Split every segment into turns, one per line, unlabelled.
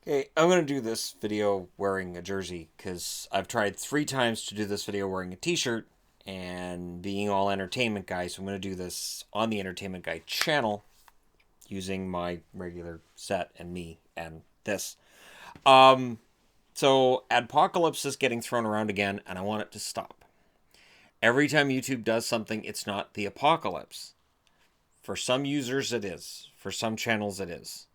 Okay, I'm going to do this video wearing a jersey because I've tried 3 times to do this video wearing a t-shirt and being all entertainment guy. So I'm going to do this on the entertainment guy channel using my regular set and me and this. Um, so Adpocalypse is getting thrown around again and I want it to stop. Every time YouTube does something, it's not the apocalypse. For some users, it is. For some channels, it is.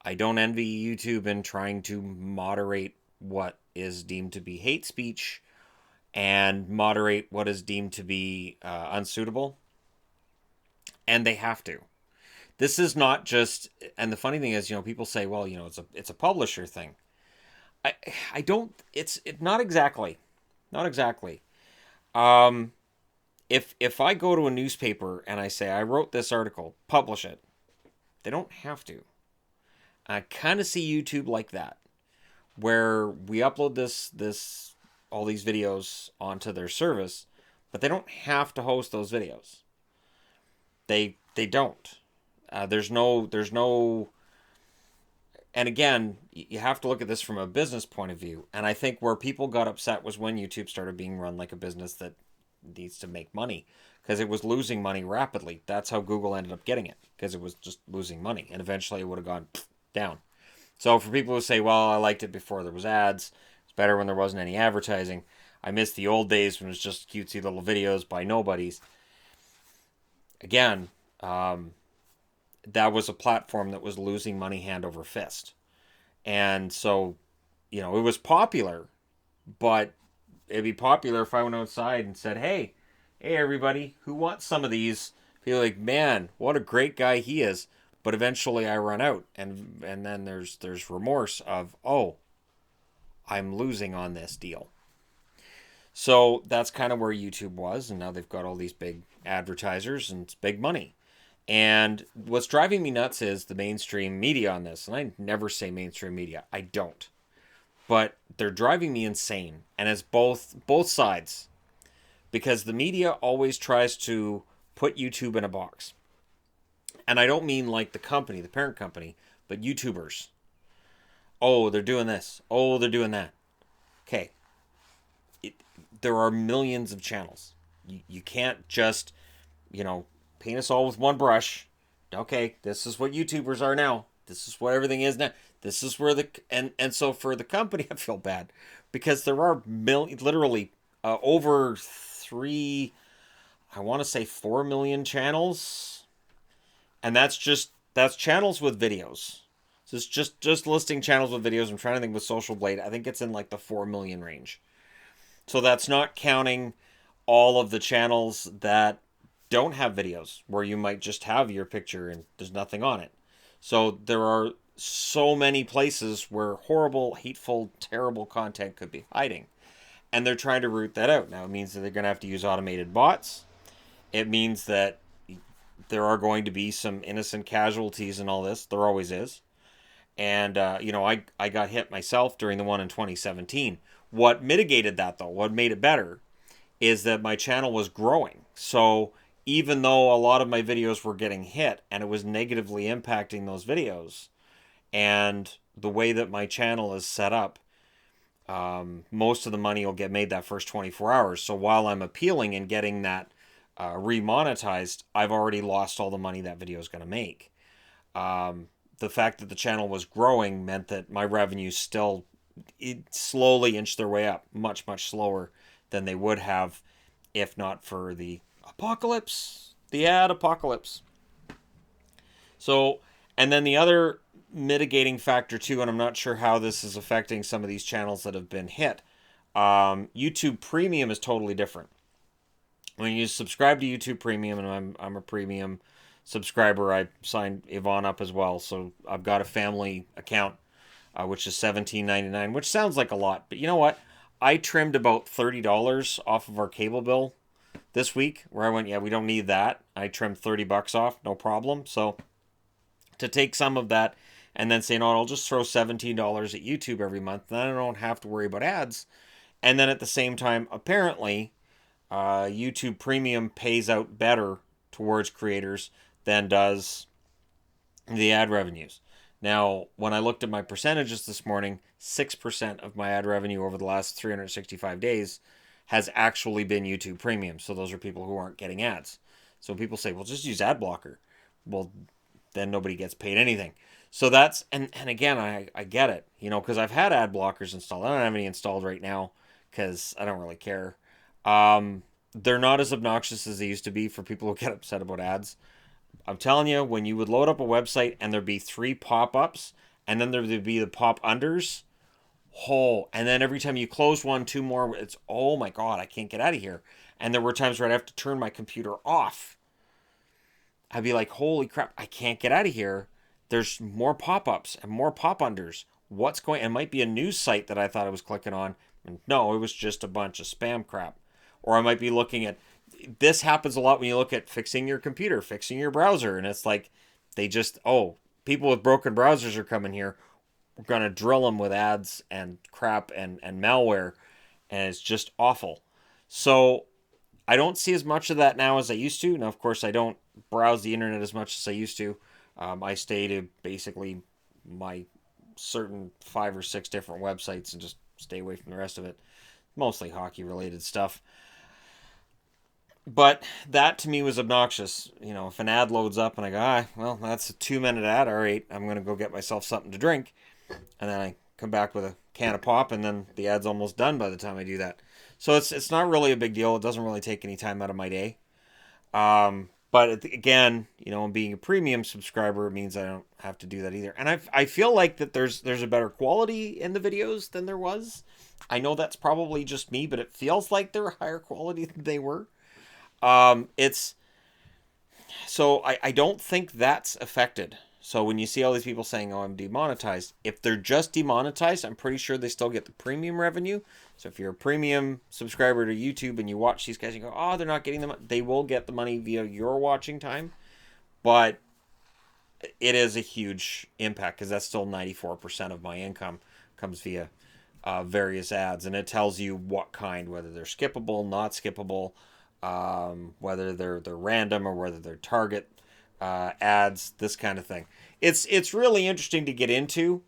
I don't envy YouTube in trying to moderate what is deemed to be hate speech and moderate what is deemed to be unsuitable. And they have to. This is not just. And the funny thing is, people say, well, it's a publisher thing. I I don't. Not exactly. Not exactly. Um, if I go to a newspaper and I say I wrote this article, publish it. They don't have to. I kind of see YouTube like that, where we upload this all these videos onto their service, but they don't have to host those videos. They don't. There's no. And again, you have to look at this from a business point of view. And I think where people got upset was when YouTube started being run like a business that needs to make money because it was losing money rapidly. That's how Google ended up getting it because it was just losing money, and eventually it would have gone down. So for people who say, well, I liked it before there was ads, it's better when there wasn't any advertising. I miss the old days when it was just cutesy little videos by nobodies. Again, that was a platform that was losing money hand over fist. And so, it was popular, but it'd be popular if I went outside and said, hey, everybody, who wants some of these? Feel like, man, what a great guy he is. But eventually I run out, and then there's remorse of, oh, I'm losing on this deal. So that's kind of where YouTube was, and now they've got all these big advertisers and it's big money. And what's driving me nuts is the mainstream media on this. And I never say mainstream media. I don't. But they're driving me insane. And it's both sides. Because the media always tries to put YouTube in a box. And I don't mean like the company, the parent company, but YouTubers. Oh, they're doing this. Oh, they're doing that. Okay. There are millions of channels. You can't just, paint us all with one brush. Okay, this is what YouTubers are now. This is what everything is now. This is where and so for the company, I feel bad because there are literally over three, I want to say 4 million channels, and that's channels with videos. So it's just listing channels with videos. I'm trying to think with Social Blade. I think it's in like the 4 million range. So that's not counting all of the channels that don't have videos where you might just have your picture and there's nothing on it. So there are so many places where horrible, hateful, terrible content could be hiding. And they're trying to root that out. Now it means that they're going to have to use automated bots. It means that there are going to be some innocent casualties in all this. There always is. And, I got hit myself during the one in 2017. What mitigated that, though, what made it better, is that my channel was growing. So even though a lot of my videos were getting hit and it was negatively impacting those videos, and the way that my channel is set up, most of the money will get made that first 24 hours. So while I'm appealing and getting that remonetized, I've already lost all the money that video is going to make. The fact that the channel was growing meant that my revenues still slowly inched their way up, much, much slower than they would have if not for the apocalypse, the ad apocalypse. So, and then the other mitigating factor too, and I'm not sure how this is affecting some of these channels that have been hit. YouTube Premium is totally different. When you subscribe to YouTube Premium, and I'm a premium subscriber, I signed Yvonne up as well, so I've got a family account, which is $17.99, which sounds like a lot, but you know what? I trimmed about $30 off of our cable bill this week, where I went, yeah, we don't need that. I trimmed $30 off, no problem. So to take some of that and then say, no, I'll just throw $17 at YouTube every month, then I don't have to worry about ads. And then at the same time, apparently, YouTube Premium pays out better towards creators than does the ad revenues. Now, when I looked at my percentages this morning, 6% of my ad revenue over the last 365 days has actually been YouTube Premium. So those are people who aren't getting ads. So when people say, well, just use ad blocker. Well, then nobody gets paid anything. So that's, and again, I get it, because I've had ad blockers installed. I don't have any installed right now because I don't really care. They're not as obnoxious as they used to be for people who get upset about ads. I'm telling you, when you would load up a website and there'd be 3 pop-ups, and then there'd be the pop-unders, and then every time you close one, 2 more, it's, oh my God, I can't get out of here. And there were times where I'd have to turn my computer off. I'd be like, holy crap, I can't get out of here. There's more pop-ups and more pop-unders. What's going? It might be a news site that I thought I was clicking on. And no, it was just a bunch of spam crap. Or I might be looking at, this happens a lot when you look at fixing your computer, fixing your browser. And it's like, they just, people with broken browsers are coming here. We're going to drill them with ads and crap and malware. And it's just awful. So I don't see as much of that now as I used to. Now, of course, I don't browse the internet as much as I used to. I stay to basically my certain 5 or 6 different websites and just stay away from the rest of it. Mostly hockey related stuff. But that to me was obnoxious. If an ad loads up and I go, well, that's a 2-minute ad. All right, I'm going to go get myself something to drink. And then I come back with a can of pop, and then the ad's almost done by the time I do that. So it's not really a big deal. It doesn't really take any time out of my day. But again, being a premium subscriber, it means I don't have to do that either. And I feel like that there's a better quality in the videos than there was. I know that's probably just me, but it feels like they're higher quality than they were. It's so I don't think that's affected. So when you see all these people saying, I'm demonetized, if they're just demonetized, I'm pretty sure they still get the premium revenue. So if you're a premium subscriber to YouTube and you watch these guys and you go, they're not getting the money, they will get the money via your watching time. But it is a huge impact because that's still 94% of my income comes via various ads. And it tells you what kind, whether they're skippable, not skippable, whether they're random or whether they're target ads, this kind of thing. It's really interesting to get into.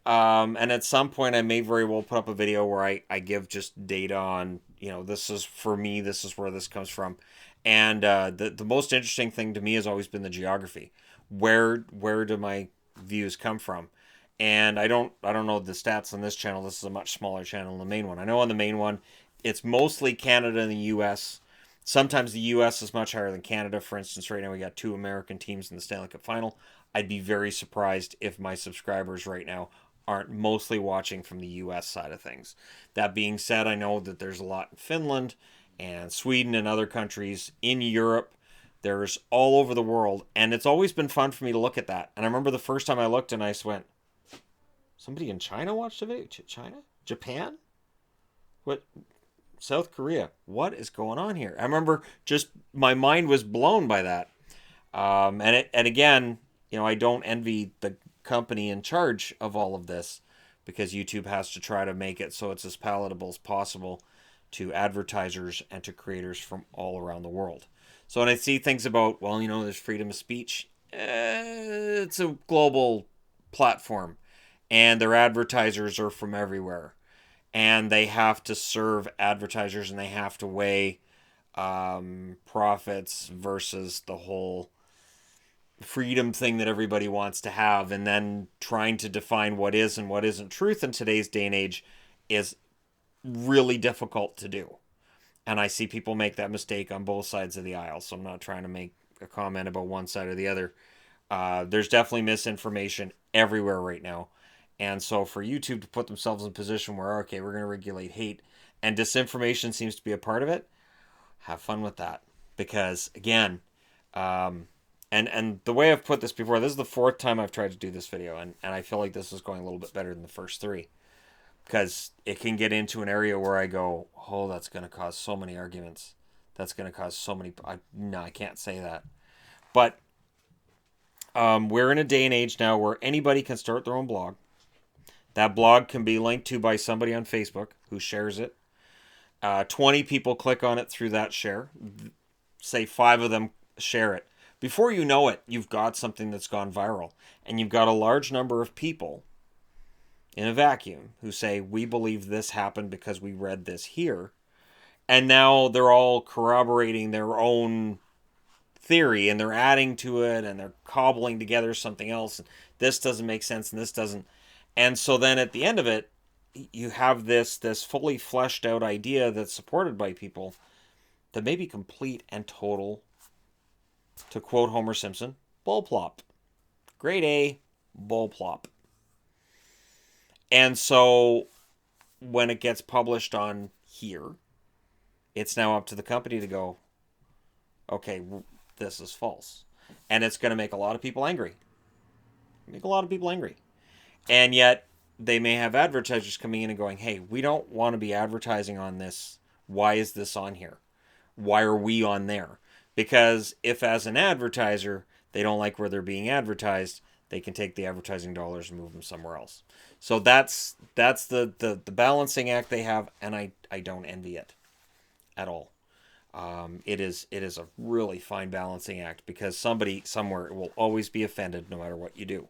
And at some point I may very well put up a video where I give just data on, this is for me, this is where this comes from. And the most interesting thing to me has always been the geography. Where do my views come from? And I don't know the stats on this channel. This is a much smaller channel than the main one. I know on the main one, it's mostly Canada and the US. Sometimes the U.S. is much higher than Canada. For instance, right now we got 2 American teams in the Stanley Cup Final. I'd be very surprised if my subscribers right now aren't mostly watching from the U.S. side of things. That being said, I know that there's a lot in Finland and Sweden and other countries in Europe. There's all over the world, and it's always been fun for me to look at that. And I remember the first time I looked and I just went, somebody in China watched the video? China? Japan? What? South Korea, what is going on here? I remember just my mind was blown by that. And again, I don't envy the company in charge of all of this because YouTube has to try to make it so it's as palatable as possible to advertisers and to creators from all around the world. So when I see things about, there's freedom of speech, it's a global platform and their advertisers are from everywhere. And they have to serve advertisers and they have to weigh profits versus the whole freedom thing that everybody wants to have. And then trying to define what is and what isn't truth in today's day and age is really difficult to do. And I see people make that mistake on both sides of the aisle. So I'm not trying to make a comment about one side or the other. There's definitely misinformation everywhere right now. And so for YouTube to put themselves in a position where, okay, we're going to regulate hate and disinformation seems to be a part of it, have fun with that. Because, again, and the way I've put this before, this is the 4th time I've tried to do this video, and I feel like this is going a little bit better than the first 3. Because it can get into an area where I go, that's going to cause so many arguments. That's going to cause so many... No, I can't say that. But we're in a day and age now where anybody can start their own blog. That blog can be linked to by somebody on Facebook who shares it. 20 people click on it through that share. Say 5 of them share it. Before you know it, you've got something that's gone viral. And you've got a large number of people in a vacuum who say, we believe this happened because we read this here. And now they're all corroborating their own theory and they're adding to it and they're cobbling together something else. And this doesn't make sense and this doesn't. And so then at the end of it, you have this fully fleshed out idea that's supported by people that may be complete and total, to quote Homer Simpson, bullplop. Grade A, bullplop. And so when it gets published on here, it's now up to the company to go, okay, this is false. And it's going to make a lot of people angry. Make a lot of people angry. And yet they may have advertisers coming in and going, hey, we don't want to be advertising on this. Why is this on here? Why are we on there? Because if as an advertiser, they don't like where they're being advertised, they can take the advertising dollars and move them somewhere else. So that's the balancing act they have, and I don't envy it at all. It is a really fine balancing act because somebody somewhere will always be offended no matter what you do.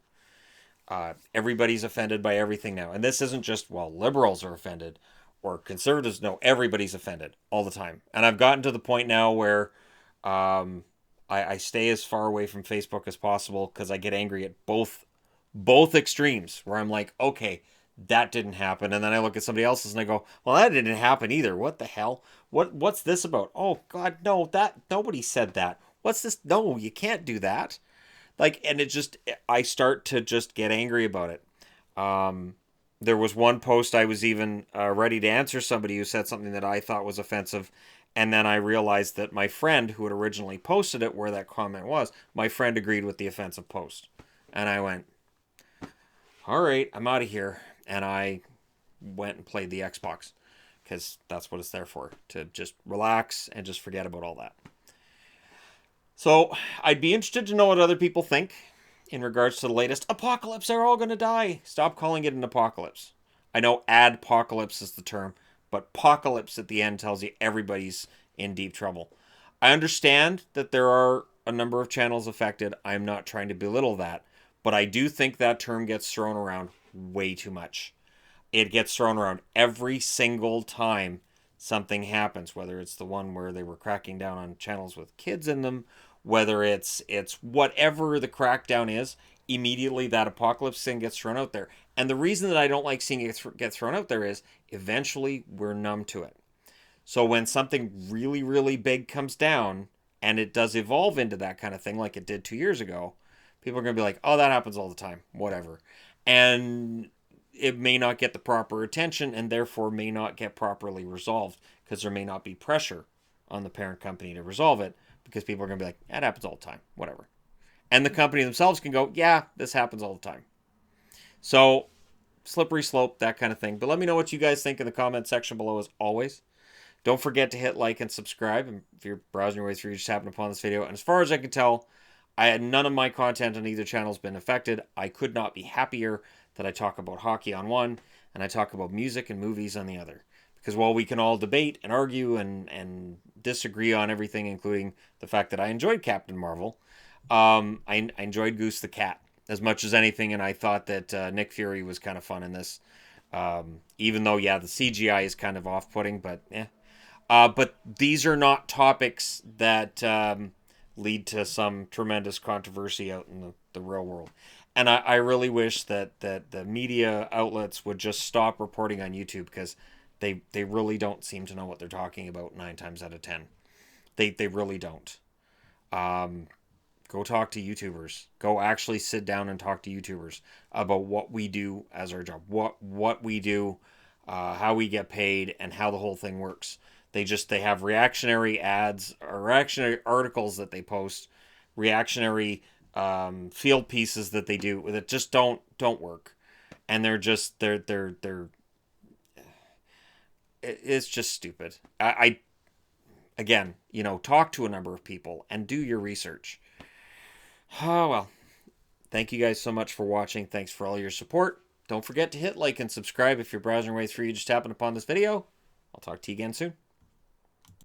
Everybody's offended by everything now. And this isn't just, well, liberals are offended or conservatives. No, everybody's offended all the time. And I've gotten to the point now where I stay as far away from Facebook as possible because I get angry at both extremes where I'm like, okay, that didn't happen. And then I look at somebody else's and I go, well, that didn't happen either. What the hell? What's this about? Oh God, no, that nobody said that. What's this? No, you can't do that. Like, and I start to just get angry about it. There was one post I was even ready to answer somebody who said something that I thought was offensive. And then I realized that my friend who had originally posted it where that comment was, my friend agreed with the offensive post. And I went, all right, I'm out of here. And I went and played the Xbox because that's what it's there for, to just relax and just forget about all that. So I'd be interested to know what other people think in regards to the latest apocalypse. They're all going to die. Stop calling it an apocalypse. I know adpocalypse is the term, but apocalypse at the end tells you everybody's in deep trouble. I understand that there are a number of channels affected. I'm not trying to belittle that, but I do think that term gets thrown around way too much. It gets thrown around every single time something happens, whether it's the one where they were cracking down on channels with kids in them, whether it's whatever the crackdown is, immediately that apocalypse thing gets thrown out there. And the reason that I don't like seeing it get thrown out there is eventually we're numb to it. So when something really, really big comes down and it does evolve into that kind of thing like it did 2 years ago, people are going to be like, oh, that happens all the time, whatever. And it may not get the proper attention and therefore may not get properly resolved because there may not be pressure on the parent company to resolve it because people are going to be like, that happens all the time, whatever. And the company themselves can go, yeah, this happens all the time. So slippery slope, that kind of thing. But let me know what you guys think in the comment section below as always. Don't forget to hit like and subscribe. And if you're browsing your way through, you just happen upon this video. And as far as I can tell, none of my content on either channel has been affected. I could not be happier that I talk about hockey on one and I talk about music and movies on the other. Because while we can all debate and argue and disagree on everything, including the fact that I enjoyed Captain Marvel, I enjoyed Goose the Cat as much as anything, and I thought that Nick Fury was kind of fun in this. Even though, yeah, the CGI is kind of off-putting, but yeah. But these are not topics that lead to some tremendous controversy out in the real world. And I really wish that the media outlets would just stop reporting on YouTube because they really don't seem to know what they're talking about 9 times out of 10. They really don't. Go talk to YouTubers. Go actually sit down and talk to YouTubers about what we do as our job, what we do, how we get paid, and how the whole thing works. They have reactionary ads or reactionary articles that they post, reactionary field pieces that they do that just don't work, and they're it's just stupid. I again, talk to a number of people and do your research. Oh, well, thank you guys so much for watching. Thanks for all your support. Don't forget to hit like and subscribe if you're browsing your way through. You just happened upon this video. I'll talk to you again soon.